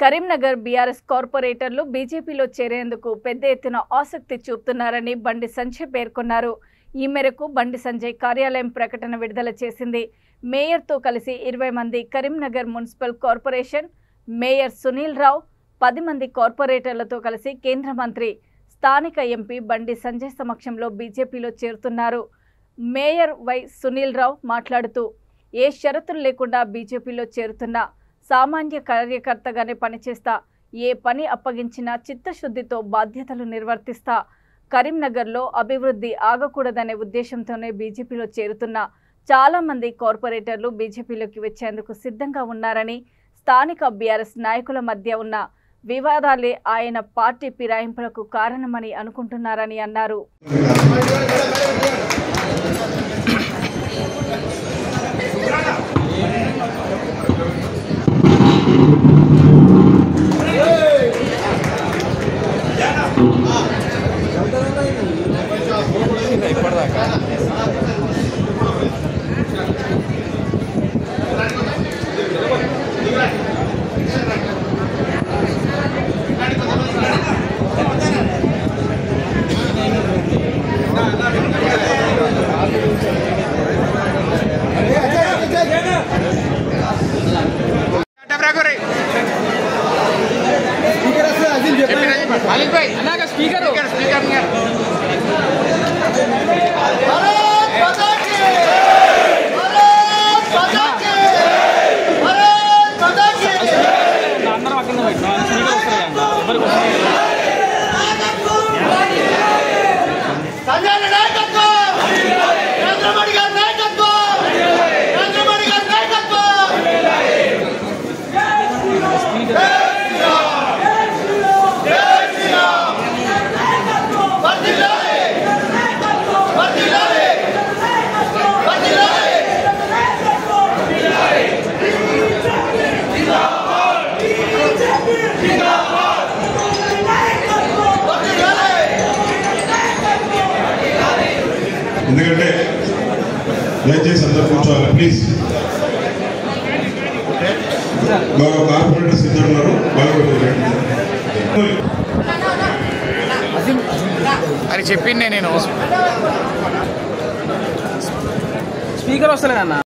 Karimnagar BRS కార్పొరేటర్లు బీజేపీలో చేరేందుకు పెద్ద ఎత్తున ఆసక్తి చూపుతున్నారని బండి సంజయ్ పేర్కొన్నారు. ఈ మేరకు బండి సంజయ్ కార్యాలయం ప్రకటన విడుదల చేసింది. మేయర్తో కలిసి 20 మంది Karimnagar municipal corporation mayor Sunil Rao, 10 మంది కార్పొరేటర్లతో కలిసి కేంద్ర మంత్రి స్థానిక ఎంపీ బండి సంజయ్ సమక్షంలో బీజేపీలో చేరుతున్నారు. మేయర్ వై సునీల్ రావు మాట్లాడుతూ, ఏ షరతులు లేకుండా బీజేపీలో చేరుతున్న సామాన్య కార్యకర్తగానే పనిచేస్తా, ఏ పని అప్పగించినా చిత్తశుద్ధితో బాధ్యతలు నిర్వర్తిస్తా. కరీంనగర్లో అభివృద్ధి ఆగకూడదనే ఉద్దేశంతోనే బీజేపీలో చేరుతున్న చాలా మంది కార్పొరేటర్లు బీజేపీలోకి వచ్చేందుకు సిద్ధంగా ఉన్నారని, స్థానిక బీఆర్ఎస్ నాయకుల మధ్య ఉన్న వివాదాలే ఆయన పార్టీ ఫిరాయింపులకు కారణమని అనుకుంటున్నారని అన్నారు. ఎందుకంటే దయచేసి అందరూ కూర్చోవాలి ప్లీజ్. బాగా కార్పొరేటర్ సిద్ధున్నారు, అది చెప్పిండే నేను. స్పీకర్ వస్తలేదన్నా.